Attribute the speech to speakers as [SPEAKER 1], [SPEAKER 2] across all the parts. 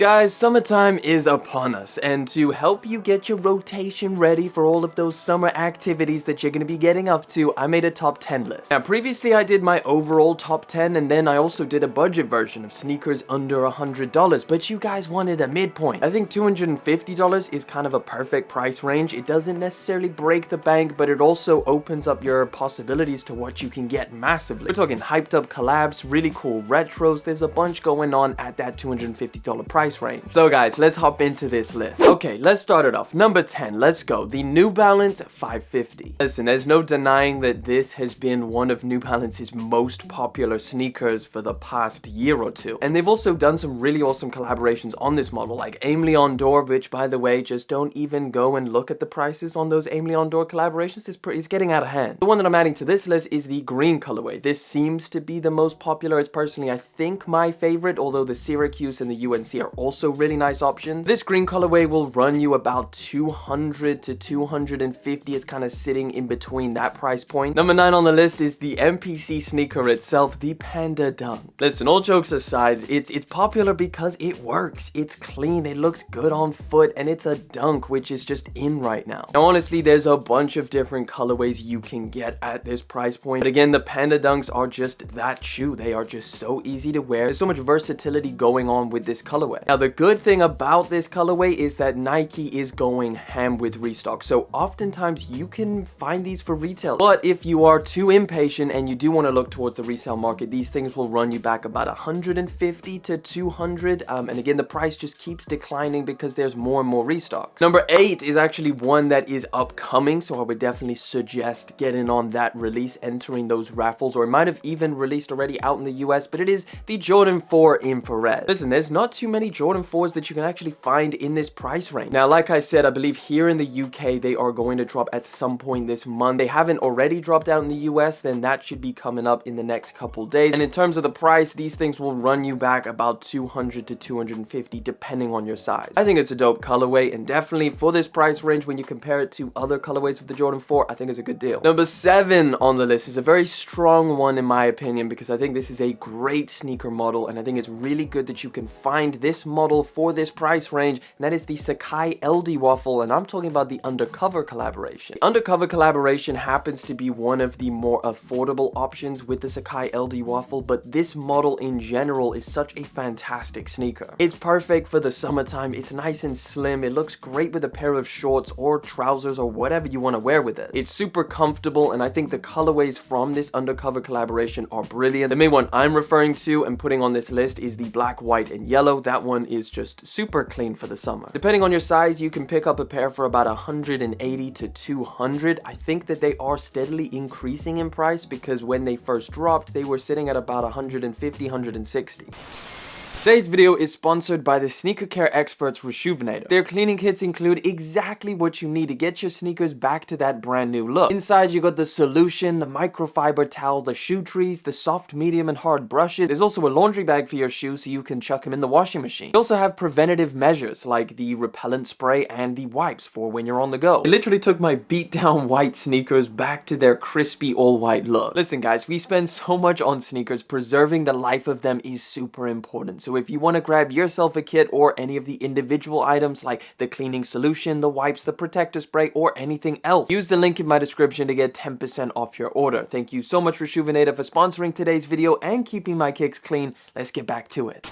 [SPEAKER 1] Guys, summertime is upon us, and to help you get your rotation ready for all of those summer activities that you're going to be getting up to, I made a top 10 list. Now, previously I did my overall top 10, and then I also did a budget version of sneakers under $100, but you guys wanted a midpoint. I think $250 is kind of a perfect price range. It doesn't necessarily break the bank, but it also opens up your possibilities to what you can get massively. We're talking hyped up collabs, really cool retros. There's a bunch going on at that $250 price range. So guys, let's hop into this list. Okay, let's start it off. Number 10, let's go. The New Balance 550. Listen, there's no denying that this has been one of New Balance's most popular sneakers for the past year or two. And they've also done some really awesome collaborations on this model, like Aim Leon Dore, which by the way, just don't even go and look at the prices on those Aim Leon Dore collaborations. It's getting out of hand. The one that I'm adding to this list is the green colorway. This seems to be the most popular. It's personally, I think, my favorite, although the Syracuse and the UNC are also really nice options. This green colorway will run you about $200 to $250. It's kind of sitting in between that price point. Number 9 on the list is the MPC sneaker itself, the Panda Dunk. Listen, all jokes aside, it's popular because it works. It's clean, it looks good on foot, and it's a dunk, which is just in right now. Now, honestly, there's a bunch of different colorways you can get at this price point. But again, the Panda Dunks are just that shoe. They are just so easy to wear. There's so much versatility going on with this colorway. Now, the good thing about this colorway is that Nike is going ham with restock. So oftentimes you can find these for retail. But if you are too impatient and you do want to look towards the resale market, these things will run you back about $150 to $200. And again, the price just keeps declining because there's more and more restocks. Number 8 is actually one that is upcoming. So I would definitely suggest getting on that release, entering those raffles, or it might have even released already out in the US, but it is the Jordan 4 Infrared. Listen, there's not too many Jordan 4s that you can actually find in this price range. Now, like I said, I believe here in the UK, they are going to drop at some point this month. They haven't already dropped out in the US, then that should be coming up in the next couple days. And in terms of the price, these things will run you back about $200 to $250, depending on your size. I think it's a dope colorway, and definitely for this price range, when you compare it to other colorways of the Jordan 4, I think it's a good deal. Number 7 on the list is a very strong one in my opinion, because I think this is a great sneaker model, and I think it's really good that you can find this model for this price range, and that is the Sakai LD Waffle, and I'm talking about the Undercover collaboration. The Undercover collaboration happens to be one of the more affordable options with the Sakai LD Waffle, but this model in general is such a fantastic sneaker. It's perfect for the summertime. It's nice and slim. It looks great with a pair of shorts or trousers or whatever you want to wear with it. It's super comfortable, and I think the colorways from this Undercover collaboration are brilliant. The main one I'm referring to and putting on this list is the black, white, and yellow. That one is just super clean for the summer. Depending on your size, you can pick up a pair for about $180 to $200. I think that they are steadily increasing in price, because when they first dropped, they were sitting at about $150, $160. Today's video is sponsored by the sneaker care experts Rejuvenator. Their cleaning kits include exactly what you need to get your sneakers back to that brand new look. Inside, you got the solution, the microfiber towel, the shoe trees, the soft, medium, and hard brushes. There's also a laundry bag for your shoes so you can chuck them in the washing machine. You also have preventative measures like the repellent spray and the wipes for when you're on the go. It literally took my beat down white sneakers back to their crispy all white look. Listen guys, we spend so much on sneakers. Preserving the life of them is super important. So if you want to grab yourself a kit or any of the individual items like the cleaning solution, the wipes, the protector spray, or anything else, use the link in my description to get 10% off your order. Thank you so much Rejuvenator for sponsoring today's video and keeping my kicks clean. Let's get back to it.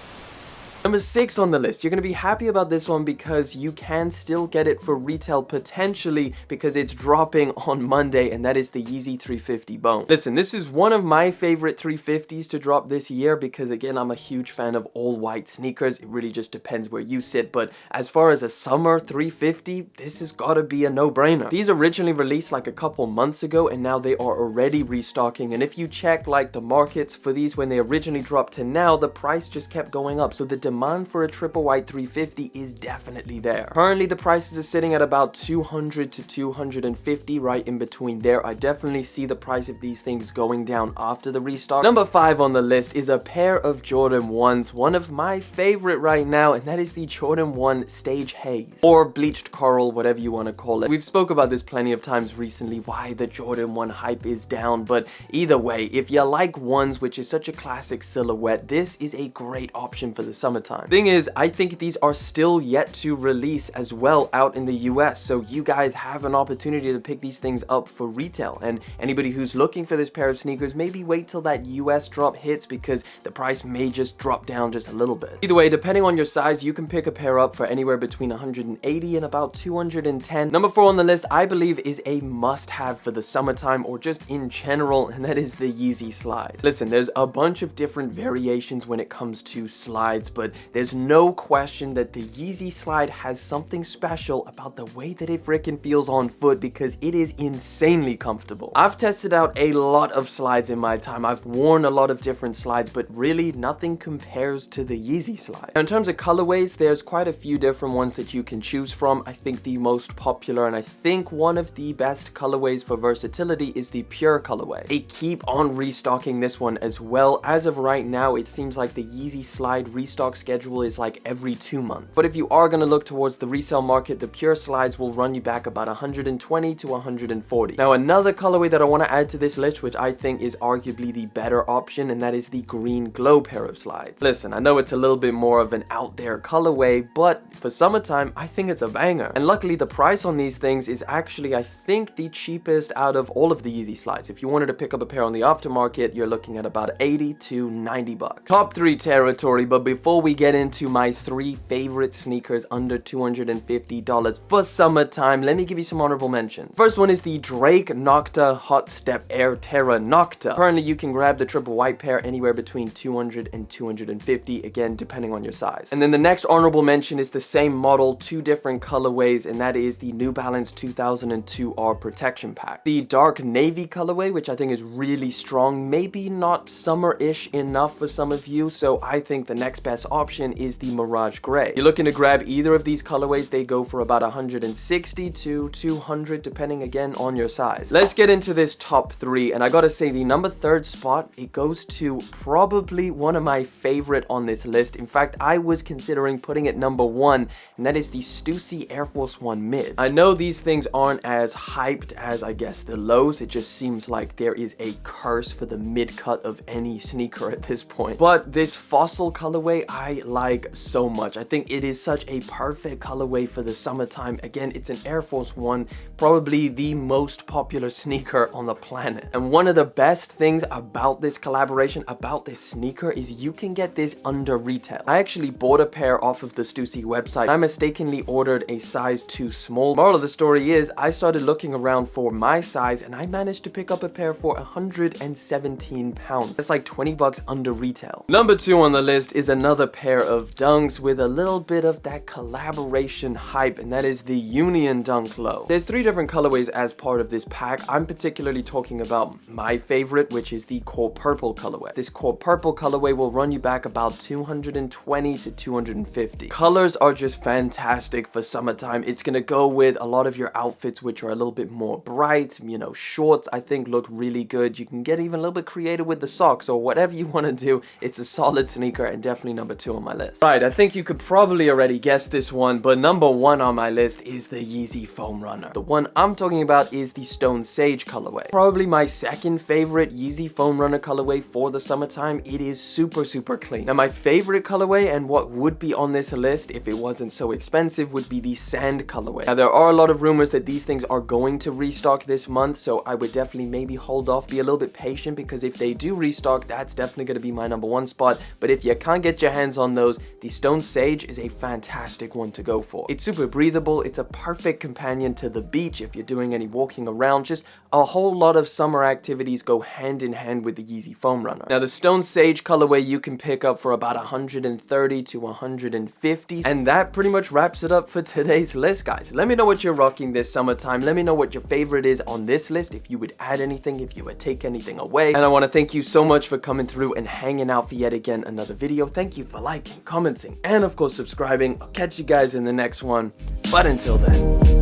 [SPEAKER 1] Number 6 on the list. You're going to be happy about this one because you can still get it for retail potentially, because it's dropping on Monday, and that is the Yeezy 350 Bone. Listen, this is one of my favorite 350s to drop this year because, again, I'm a huge fan of all white sneakers. It really just depends where you sit, but as far as a summer 350, this has got to be a no-brainer. These originally released like a couple months ago, and now they are already restocking, and if you check like the markets for these when they originally dropped to now, the price just kept going up. So the demand for a triple white 350 is definitely there. Currently, the prices are sitting at about $200 to $250, right in between there. I definitely see the price of these things going down after the restock. Number 5 on the list is a pair of Jordan 1s, one of my favorite right now, and that is the Jordan 1 Stage Haze, or bleached coral, whatever you want to call it. We've spoke about this plenty of times recently, why the Jordan 1 hype is down, but either way, if you like ones, which is such a classic silhouette, this is a great option for the summer summertime. Thing is, I think these are still yet to release as well out in the US, so you guys have an opportunity to pick these things up for retail. And anybody who's looking for this pair of sneakers, maybe wait till that US drop hits because the price may just drop down just a little bit. Either way, depending on your size, you can pick a pair up for anywhere between 180 and about 210. Number 4 on the list, I believe, is a must-have for the summertime or just in general, and that is the Yeezy Slide. Listen, there's a bunch of different variations when it comes to slides, but there's no question that the Yeezy Slide has something special about the way that it freaking feels on foot because it is insanely comfortable. I've tested out a lot of slides in my time. I've worn a lot of different slides, but really nothing compares to the Yeezy Slide. Now, in terms of colorways, there's quite a few different ones that you can choose from. I think the most popular and I think one of the best colorways for versatility is the pure colorway. They keep on restocking this one as well. As of right now, it seems like the Yeezy Slide restock schedule is like every 2 months. But if you are going to look towards the resale market, the pure slides will run you back about 120 to 140. Now, another colorway that I want to add to this list, which I think is arguably the better option, and that is the green glow pair of slides. Listen, I know it's a little bit more of an out there colorway, but for summertime, I think it's a banger. And luckily, the price on these things is actually, I think, the cheapest out of all of the Yeezy Slides. If you wanted to pick up a pair on the aftermarket, you're looking at about 80 to 90 bucks. Top 3 territory, but before we get into my 3 favorite sneakers under $250 for summertime, let me give you some honorable mentions. First one is the Drake Nocta Hot Step Air Terra Nocta. Currently, you can grab the triple white pair anywhere between 200 and 250, again, depending on your size. And then the next honorable mention is the same model, 2 different colorways, and that is the New Balance 2002R Protection Pack. The dark navy colorway, which I think is really strong, maybe not summer-ish enough for some of you, so I think the next best option is the Mirage Gray. You're looking to grab either of these colorways, they go for about 160 to 200, depending again on your size. Let's get into this top 3, and I gotta say the number 3rd spot, it goes to probably one of my favorite on this list. In fact, I was considering putting it number 1, and that is the Stussy Air Force 1 Mid. I know these things aren't as hyped as, I guess, the lows. It just seems like there is a curse for the mid cut of any sneaker at this point. But this fossil colorway, I like so much. I think it is such a perfect colorway for the summertime. Again, it's an Air Force 1, probably the most popular sneaker on the planet. And one of the best things about this collaboration, about this sneaker, is you can get this under retail. I actually bought a pair off of the Stussy website. I mistakenly ordered a size too small. Moral of the story is I started looking around for my size and I managed to pick up a pair for 117 pounds. That's like 20 bucks under retail. Number 2 on the list is another pair of dunks with a little bit of that collaboration hype, and that is the Union Dunk Low. There's 3 different colorways as part of this pack. I'm particularly talking about my favorite, which is the Core Purple colorway. This Core Purple colorway will run you back about 220 to 250. Colors are just fantastic for summertime. It's gonna go with a lot of your outfits, which are a little bit more bright. You know, shorts I think look really good. You can get even a little bit creative with the socks or whatever you want to do. It's a solid sneaker and definitely number 2 on my list. Right, I think you could probably already guess this one, but number 1 on my list is the Yeezy Foam Runner. The one I'm talking about is the Stone Sage colorway. Probably my second favorite Yeezy Foam Runner colorway for the summertime. It is super clean. Now, my favorite colorway and what would be on this list if it wasn't so expensive would be the Sand colorway. Now, there are a lot of rumors that these things are going to restock this month, so I would definitely maybe hold off, be a little bit patient, because if they do restock, that's definitely going to be my number 1 spot. But if you can't get your hands on those, the Stone Sage is a fantastic one to go for. It's super breathable. It's a perfect companion to the beach if you're doing any walking around. Just a whole lot of summer activities go hand in hand with the Yeezy Foam Runner. Now, the Stone Sage colorway you can pick up for about 130 to 150, and that pretty much wraps it up for today's list, guys. Let me know what you're rocking this summertime. Let me know what your favorite is on this list, if you would add anything, if you would take anything away. And I want to thank you so much for coming through and hanging out for yet again another video. Thank you for liking, commenting, and of course subscribing. I'll catch you guys in the next one, but until then,